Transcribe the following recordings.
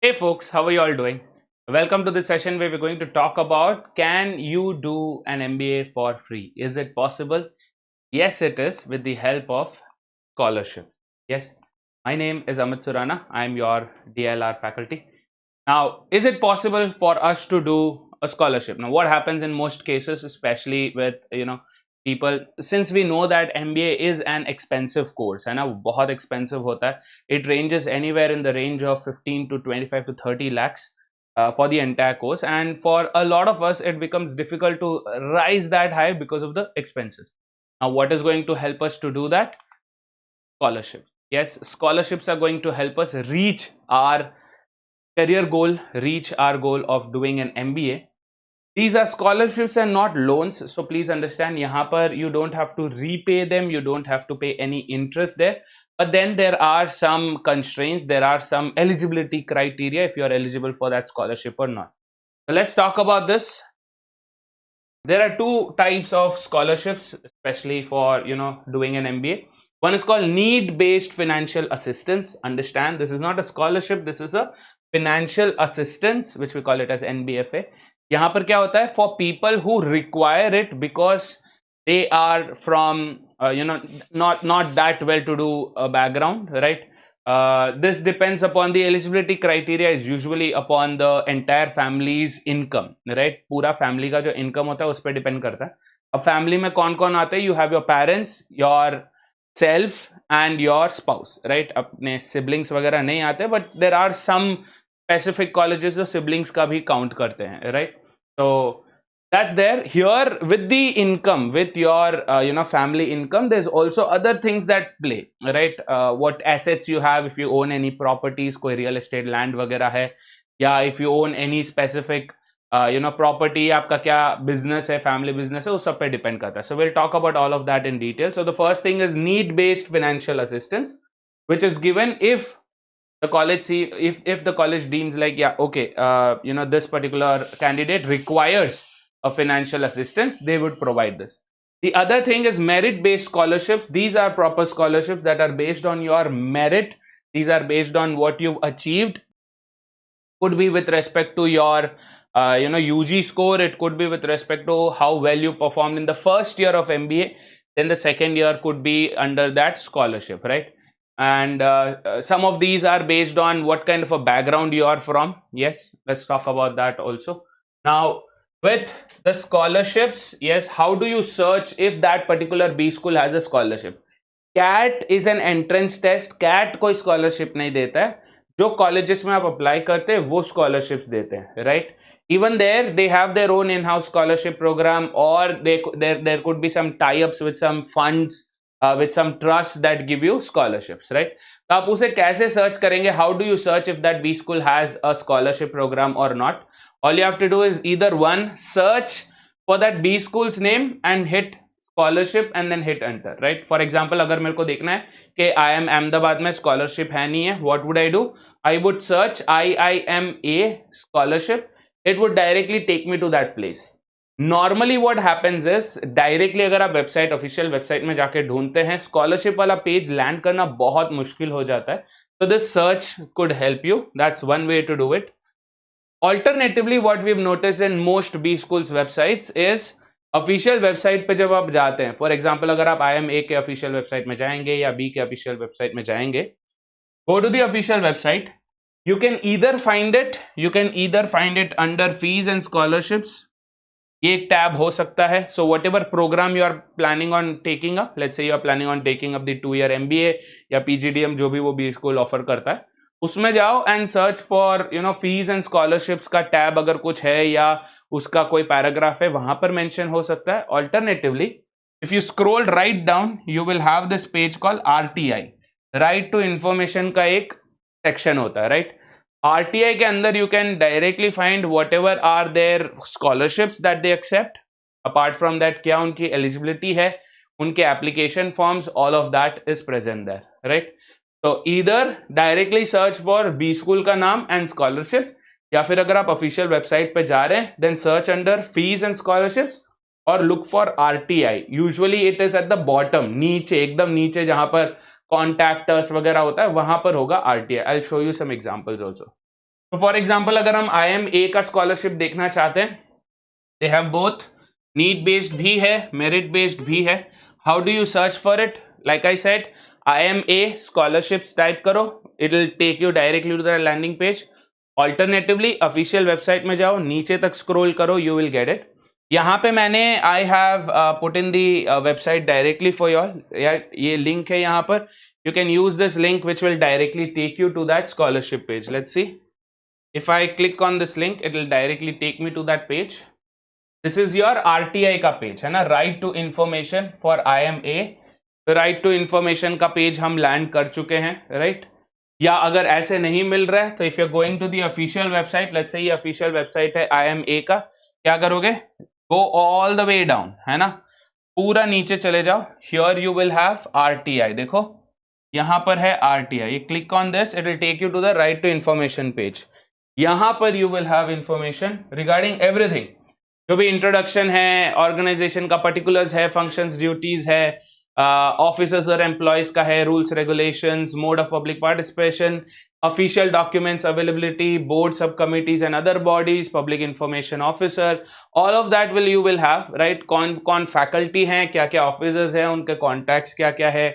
Hey folks, how are you all doing? Welcome to this session where we're going to talk about can you do an MBA for free? Is it possible? Yes, it is with the help of scholarship. Yes, my name is Amit Surana. I'm your DLR faculty. Now, is it possible for us to do a scholarship? Now, what happens in most cases, especially with people, since we know that MBA is an expensive course, है ना बहुत expensive होता है. It ranges anywhere in the range of 15 to 25 to 30 lakhs for the entire course, and for a lot of us, it becomes difficult to rise that high because of the expenses. Now, what is going to help us to do that? Scholarships. Yes, scholarships are going to help us reach our career goal, reach our goal of doing an MBA. These are scholarships and not loans. So please understand, yahan par you don't have to repay them, you don't have to pay any interest there. But then there are some constraints, there are some eligibility criteria if you are eligible for that scholarship or not. So let's talk about this. There are two types of scholarships, especially for doing an MBA. One is called need-based financial assistance. Understand, this is not a scholarship, this is a financial assistance, which we call it as NBFA. यहाँ पर क्या होता है? For people who require it because they are from not that well-to-do background, right? This depends upon the eligibility criteria is usually upon the entire family's income, right? पूरा family का जो income होता है उस पर depend करता है. अब family में कौन कौन आते हैं? You have your parents, yourself and your spouse, right? अपने siblings वगैरह नहीं आते, but there are some specific colleges जो siblings का भी count करते हैं, right? So that's there. Here with the income, with your family income, there's also other things that play, right? What assets you have, if you own any properties, कोई real estate land वगैरह है, या if you own any specific property, आपका क्या business है, family business है, उस सब पे depend करता है. So we'll talk about all of that in detail. So the first thing is need-based financial assistance, which is given if the college if the college deems like, yeah, okay, this particular candidate requires a financial assistance, they would provide this. The other thing is merit based scholarships. These are proper scholarships that are based on your merit. These are based on what you've achieved. Could be with respect to your UG score. It could be with respect to how well you performed in the first year of MBA. Then the second year could be under that scholarship, right? And some of these are based on what kind of a background you are from. Yes, let's talk about that also. Now, with the scholarships, yes, how do you search if that particular B school has a scholarship? CAT is an entrance test. CAT कोई scholarship नहीं देता है. जो colleges में आप apply करते हैं वो scholarships देते हैं, right? Even there they have their own in-house scholarship program, or there could be some tie-ups with some funds, with some trusts that give you scholarships, right? तो आप उसे कैसे search करेंगे? How do you search if that B school has a scholarship program or not? All you have to do is either one, search for that B school's name and hit scholarship and then hit enter, right? For example, अगर मेरे को देखना है कि IIM Ahmedabad में scholarship है नहीं है, what would I do? I would search IIMA scholarship. It would directly take me to that place. Normally what happens is directly अगर आप वेबसाइट ऑफिशियल वेबसाइट में जाके ढूंढते हैं, स्कॉलरशिप वाला पेज लैंड करना बहुत मुश्किल हो जाता है. So this search could help you. That's one way to do it. Alternatively, what we've noticed in most B schools websites is official website पे जब आप जाते हैं, फॉर एग्जांपल अगर आप IIMA के ऑफिशियल वेबसाइट में जाएंगे या बी के ऑफिशियल वेबसाइट में जाएंगे, go to the official website. You can either find it under fees and scholarships. ये एक टैब हो सकता है. So whatever program you are planning on taking up, let's say you are planning on taking up the 2-year MBA या PGDM, जो भी वो B school offer करता है, उसमें जाओ and search for fees and scholarships का टैब अगर कुछ है या उसका कोई पैराग्राफ है वहां पर मेंशन हो सकता है. Alternatively, if you scroll right down, you will have this page called RTI, right to information का एक सेक्शन होता है, राइट? RTI के अंदर you can directly find whatever are there scholarships that they accept. Apart from that, क्या उनकी eligibility है, उनके application forms, all of that is present there, right? तो either directly search for B school का नाम and scholarship, या फिर अगर आप ऑफिशियल वेबसाइट पे जा रहे हैं, then search under fees and scholarships और look for RTI. Usually it is at the bottom, नीचे, एकदम नीचे जहां पर कॉन्टैक्टर्स वगैरह होता है, वहां पर होगा RTI. I will show you some examples also. तो फॉर एग्जाम्पल अगर हम IMA का स्कॉलरशिप देखना चाहते हैं, they have both, need based भी है, मेरिट बेस्ड भी है. How do you search for it? Like I said, IMA scholarships type करो, it will take you directly to the landing page. Alternatively official website में जाओ, नीचे तक scroll करो, यू विल गेट इट. यहाँ पे मैंने I have put in the website directly for your, ये लिंक है यहाँ पर. You can use this link which will directly take you to that scholarship page. Let's see. If I click on this link, it will directly take me to that page. This is your RTI का page है ना, right to information for IMA. Right to information का page हम land कर चुके हैं, right? या अगर ऐसे नहीं मिल रहा है तो if you going to the official website, let's say ये ऑफिशियल वेबसाइट है IMA का, क्या करोगे? Go all the way down, है ना, पूरा नीचे चले जाओ. Here you will have RTI. देखो यहां पर है RTI. ये click on this, it will take you to the right to information page. यहां पर you will have information regarding everything, जो भी इंट्रोडक्शन है, ऑर्गेनाइजेशन का पर्टिकुलर्स है, फंक्शंस, ड्यूटीज है, ऑफिसर्स और एम्प्लॉयज का है, rules regulations, mode of public participation, official documents availability, board sub committees and other bodies, public information officer, all of that will you will have, right? कौन कौन faculty हैं, क्या क्या officers हैं, उनके कॉन्टैक्ट्स क्या क्या है,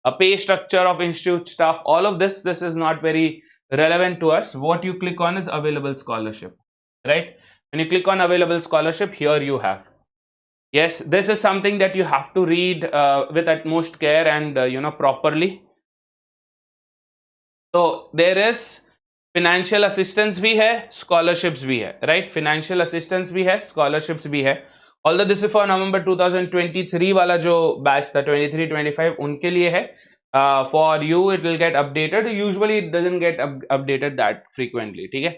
a pay structure of institute staff, all of this is not very relevant to us. What you click on is available scholarship, right? When you click on available scholarship, here you have, yes, this is something that you have to read with utmost care and properly. So there is financial assistance भी है, scholarships भी है, right? Financial assistance भी है, scholarships भी है. Although this is for November 2023 वाला जो बैच था 23-25 उनके लिए है. For you it will get updated. Usually it doesn't get updated that frequently. ठीक है?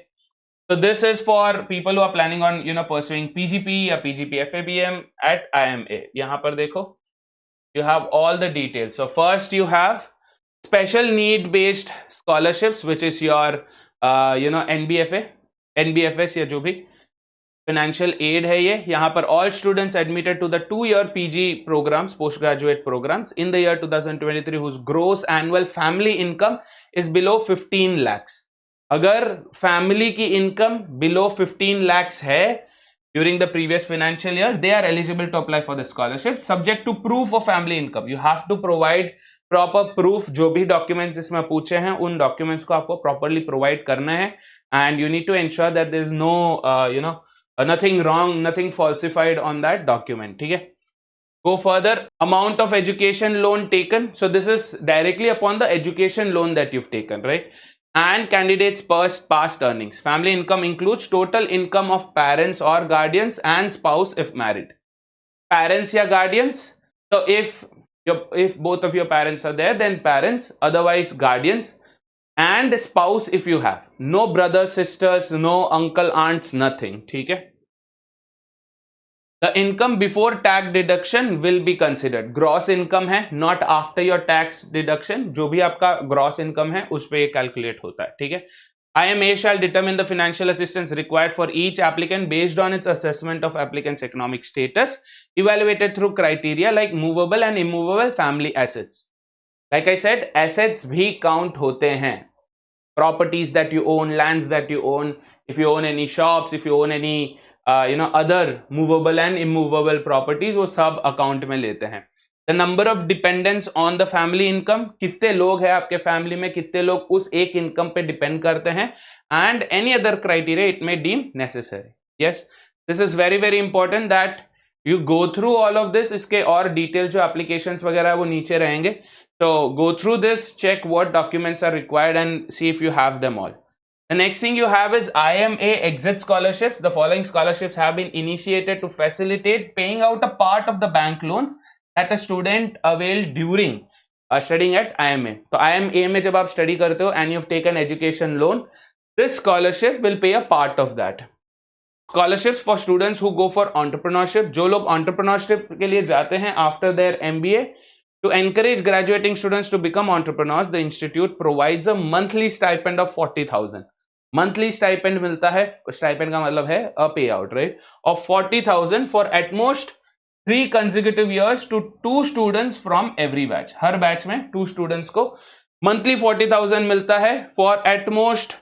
So this is for people who are planning on pursuing PGP या PGP FABM at IMA. यहाँ पर देखो, you have all the details. So first you have special need based scholarships, which is your NBFA, NBFS या जो भी financial aid है. ये यहाँ पर all students admitted to the 2-year PG programmes, post graduate programmes in the year 2023 whose gross annual family income is below 15 lakhs. अगर family की income below 15 lakhs है during the previous financial year, they are eligible to apply for the scholarship subject to proof of family income. You have to provide proper proof. जो भी documents इसमें पूछे हैं उन documents को आपको प्रॉपरली प्रोवाइड करना है, and you need to ensure that there is no nothing wrong, nothing falsified on that document. ठीक है? Go further. Amount of education loan taken. So this is directly upon the education loan that you've taken, right? And candidates past earnings. Family income includes total income of parents or guardians and spouse if married. Parents या guardians. So if both of your parents are there, then parents. Otherwise guardians and spouse if you have. No brothers, sisters, no uncle, aunts, nothing. ठीक है? The income before tax deduction will be considered. Gross income है, not after your tax deduction. जो भी आपका gross income है उस पे ये calculate होता है. ठीक है? IMA shall determine the financial assistance required for each applicant based on its assessment of applicant's economic status, evaluated through criteria like movable and immovable family assets. Like I said, assets भी count होते हैं. Properties that you own, lands that you own, if you own any shops, if you own any other movable and immovable properties, वो सब account में लेते हैं. The number of dependents on the family income, कितने लोग हैं आपके family में, कितने लोग उस एक इनकम पे डिपेंड करते हैं, and any other criteria it may deem necessary. Yes, this is very very important that you go through all of this. इसके और डिटेल जो एप्लीकेशंस वगैरह है वो नीचे रहेंगे. So go through this, check what documents are required and see if you have them all. The next thing you have is IMA exit scholarships. The following scholarships have been initiated to facilitate paying out a part of the bank loans that a student availed during studying at IMA. So IMA में जब आप study करते हो and you've taken education loan, this scholarship will pay a part of that. Scholarships for students who go for entrepreneurship. जो लोग entrepreneurship के लिए जाते हैं after their MBA, to encourage graduating students to become entrepreneurs, the institute provides a monthly stipend of 40,000. Monthly stipend मिलता है, stipend का मतलब है a payout, right? Of 40,000 for at most 3 consecutive years to 2 students from every batch. Her batch में 2 students को monthly 40,000 मिलता है for at most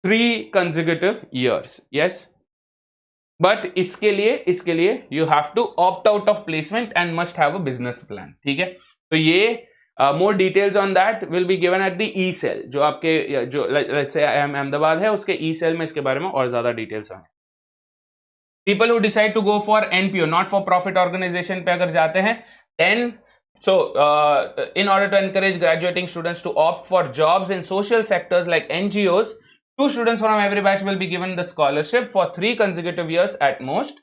3 consecutive years. Yes, but इसके लिए you have to opt out of placement and must have a business plan. ठीक है, तो ये more details on that will be given at the E cell. जो आपके जो let's say Ahmedabad है उसके E cell में इसके बारे में और ज्यादा डिटेल्स हैं. People who decide to go for NPO, not for profit organization पे अगर जाते हैं, then so in order to encourage graduating students to opt for jobs in social sectors like NGOs, 2 students from every batch will be given the scholarship for 3 consecutive years at most.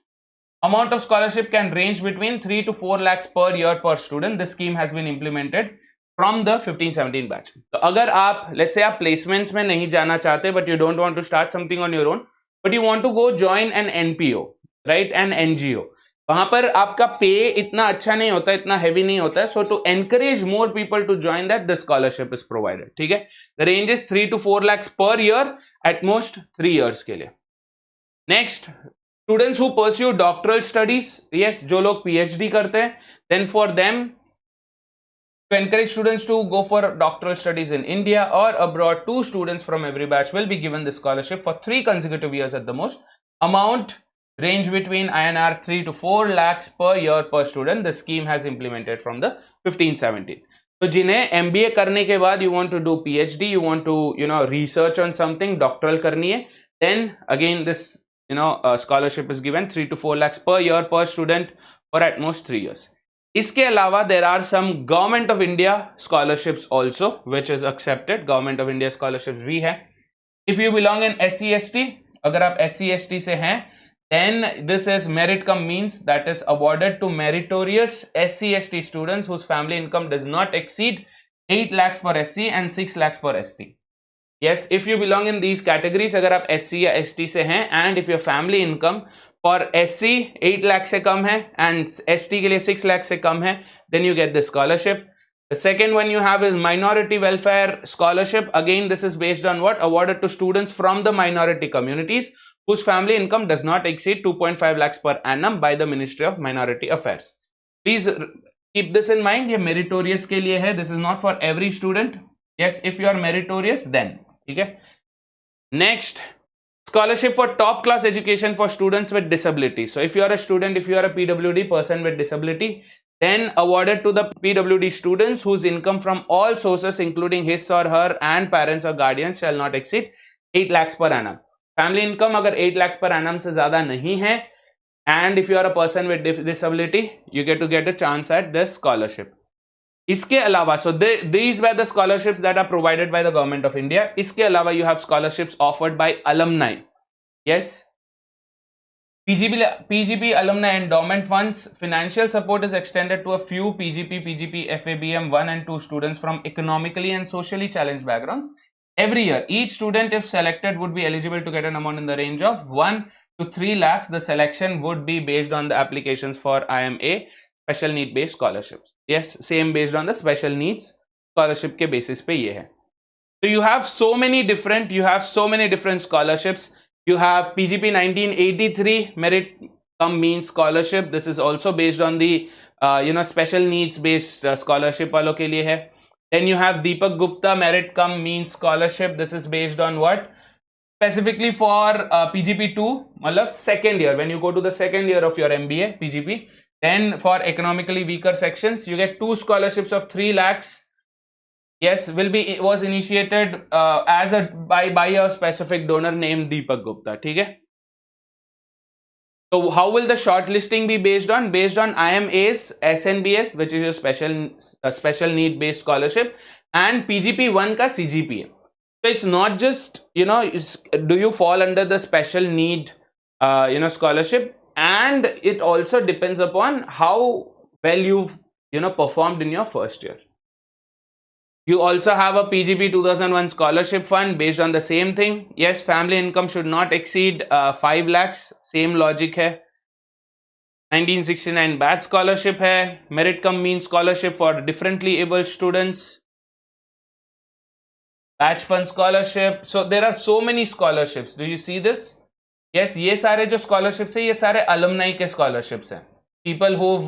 Amount of scholarship can range between 3 to 4 lakhs per year per student. This scheme has been implemented from the 15-17 batch. तो अगर आप let's say आप placements में नहीं जाना चाहते, but you don't want to start something on your own, but you want to go join an NPO, right, an NGO, वहां पर आपका पे इतना अच्छा नहीं होता, इतना हेवी नहीं होता है. So to encourage more people to join that, the scholarship is provided. ठीक है, the range is 3 to 4 lakhs per year, at most 3 years के लिए. Next, students who pursue doctoral studies, yes, जो लोग पीएचडी करते हैं, then for them to encourage students to go for doctoral studies in India or abroad, 2 students from every batch will be given the scholarship for 3 consecutive years at the most. Amount range between INR 3 to 4 lakhs per year per student. The scheme has implemented from the 15-17. तो जिन्हें MBA करने के बाद you want to do PhD, you want to research on something, doctoral करनी है, then again this scholarship is given 3 to 4 lakhs per year per student for at most 3 years. इसके अलावा there are some Government of India scholarships also which is accepted. Government of India scholarships भी है. If you belong in SC/ST, अगर आप SC/ST से हैं, then this is merit cum means that is awarded to meritorious SC/ST students whose family income does not exceed 8 lakhs for SC and 6 lakhs for ST. Yes, if you belong in these categories, अगर आप SC या ST से हैं and if your family income for SC 8 lakh से कम है and ST के लिए 6 lakh से कम है, then you get the scholarship. The second one you have is minority welfare scholarship. Again, this is based on what? Awarded to students from the minority communities whose family income does not exceed 2.5 lakhs per annum by the Ministry of Minority Affairs. Please keep this in mind. ये meritorious के लिए है. This is not for every student. Yes, if you are meritorious, then ठीक है. Next, scholarship for top class education for students with disability. So if you are a student, if you are a PWD person with disability, then awarded to the PWD students whose income from all sources including his or her and parents or guardians shall not exceed 8 lakhs per annum. Family income अगर 8 lakhs per annum से ज़्यादा नहीं है and if you are a person with disability, you get to get a chance at this scholarship. इसके अलावा, so these were the scholarships that are provided by the Government of India. इसके अलावा you have scholarships offered by alumni. Yes, PGP alumni endowment funds. Financial support is extended to a few PGP FABM 1 and 2 students from economically and socially challenged backgrounds. Every year, each student, if selected, would be eligible to get an amount in the range of 1 to 3 lakhs. The selection would be based on the applications for IMA special need based scholarships. Yes, same based on the special needs scholarship के basis पे ये है. So you have so many different scholarships. You have PGP 1983 merit cum means scholarship. This is also based on the special needs based scholarship वालों के लिए है. Then you have Deepak Gupta merit cum means scholarship. This is based on what? Specifically for PGP 2, मतलब second year, when you go to the second year of your MBA PGP. Then for economically weaker sections, you get 2 scholarships of 3 lakhs. Yes, was initiated as by a specific donor named Deepak Gupta. ठीक है. So how will the shortlisting be based on? Based on IMA's SNBS, which is your special need based scholarship, and PGP 1 का CGPA. So it's not just do you fall under the special need scholarship, and it also depends upon how well you've performed in your first year. You also have a PGP 2001 scholarship fund based on the same thing. Yes, family income should not exceed 5 lakhs. Same logic है. 1969 batch scholarship है. Merit cum means scholarship for differently abled students. Batch fund scholarship. So there are so many scholarships. Do you see this? Yes, ये सारे जो scholarships है, ये सारे alumni के scholarships हैं. People who've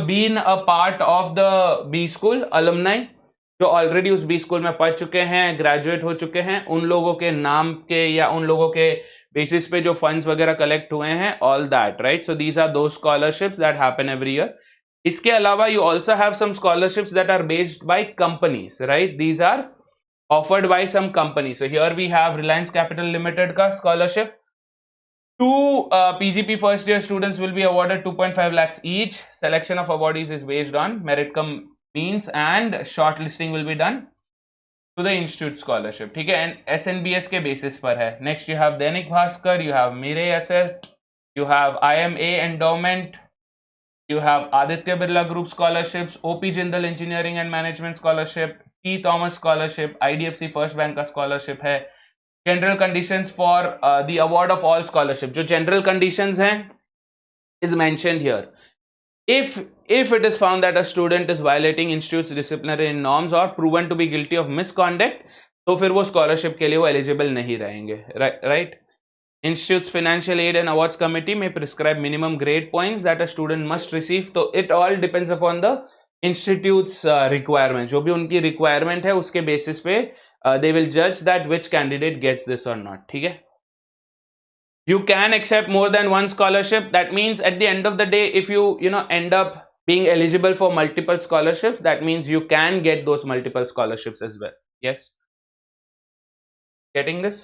been a part of the B school, alumni. जो already उस बी स्कूल में पढ़ चुके हैं, ग्रेजुएट हो चुके हैं, उन लोगों के नाम के या उन लोगों के बेसिस पे जो फंड्स वगैरह कलेक्ट हुए हैं, all that, right? So these are those scholarships that happen every year. इसके अलावा you also have some scholarships that are based by companies, right? These are offered by some company. So here we have Reliance Capital Limited ka scholarship. Two PGP first year students will be awarded 2.5 lakhs each. Selection of awardees is based on merit cum means and shortlisting will be done to the institute scholarship. ठीक है? And SNBS के basis पर है. Next you have Dainik Bhaskar, you have Mire Asset, you have IMA endowment, you have Aditya Birla Group scholarships, OP Jindal Engineering and Management scholarship, T Thomas scholarship, IDFC First Bank का scholarship है. General conditions for the award of all scholarship. जो general conditions हैं is mentioned here. If it is found that a student is violating institute's disciplinary norms or proven to be guilty of misconduct, तो फिर वो scholarship के लिए वो eligible नहीं रहेंगे, right? Institute's financial aid and awards committee may prescribe minimum grade points that a student must receive. तो it all depends upon the institute's requirement. जो भी उनकी requirement है उसके basis पे they will judge that which candidate gets this or not. ठीक है? You can accept more than one scholarship. That means at the end of the day, if you end up being eligible for multiple scholarships, that means you can get those multiple scholarships as well. Yes? Getting this?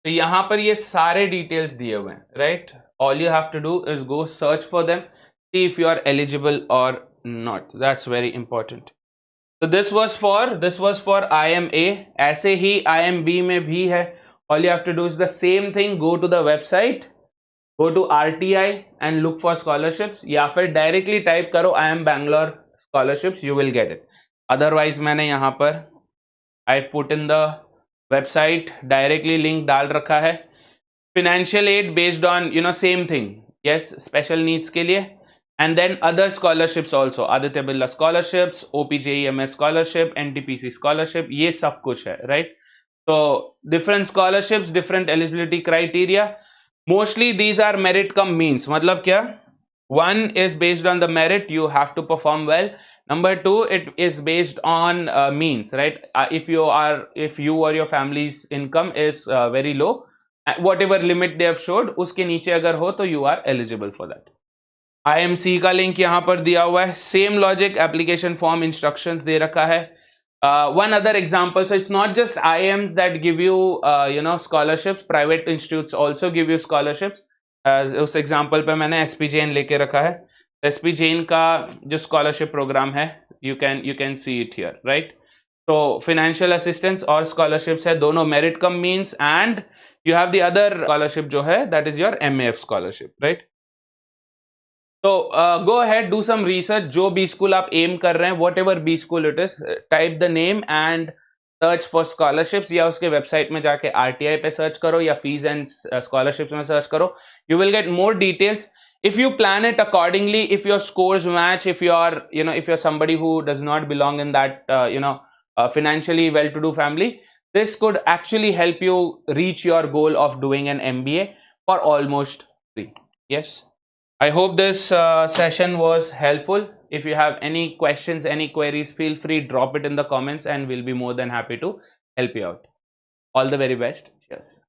तो यहाँ पर ये सारे details दिए हुए हैं, right? All you have to do is go search for them, see if you are eligible और not. That's very important. तो दिस वाज फॉर IMA. ऐसे ही IMB में भी है. All you have to do is the same thing. Go to the website, go to RTI and look for scholarships, या फिर directly type करो IIM Bangalore scholarships, you will get it. Otherwise मैंने यहाँ पर I put in the website directly link डाल रखा है. Financial aid based on same thing, yes, special needs के लिए. And then other scholarships also, Aditya Birla scholarships, OPJEMS scholarship, NTPC scholarship, ये सब कुछ है, राइट? तो different scholarships, different eligibility criteria. Mostly these are merit cum means. मतलब क्या? One is based on the merit, you have to perform well. Number two, it is based on means, right? If you or your family's income is very low, whatever limit they have showed, उसके नीचे अगर हो तो you are eligible for that. IMC का link यहाँ पर दिया हुआ है. Same logic, application form instructions दे रखा है. One other example, so it's not just IIMs that give you scholarships. Private institutes also give you scholarships. उस एग्जाम्पल पे मैंने SP Jain लेके रखा है. SP Jain का जो स्कॉलरशिप प्रोग्राम है, you can see it here, right? तो फाइनेंशियल असिस्टेंस और स्कॉलरशिप्स है, दोनों merit cum means. And you have the other scholarship जो है, that is your MAF scholarship, right? तो go ahead, do some research. जो B school आप M कर रहे हैं, whatever B school it is, type the name and search for scholarships, या उसके वेबसाइट में जाके RTI पे सर्च करो या फीस एंड स्कॉलरशिप्स में सर्च करो. You will get more details. If you plan it accordingly, if your scores match, if you're somebody who does not belong in that financially well-to-do family, this could actually help you reach your goal of doing an MBA for almost free. Yes, I hope this session was helpful. If you have any questions, any queries, feel free, drop it in the comments and we'll be more than happy to help you out. All the very best. Cheers.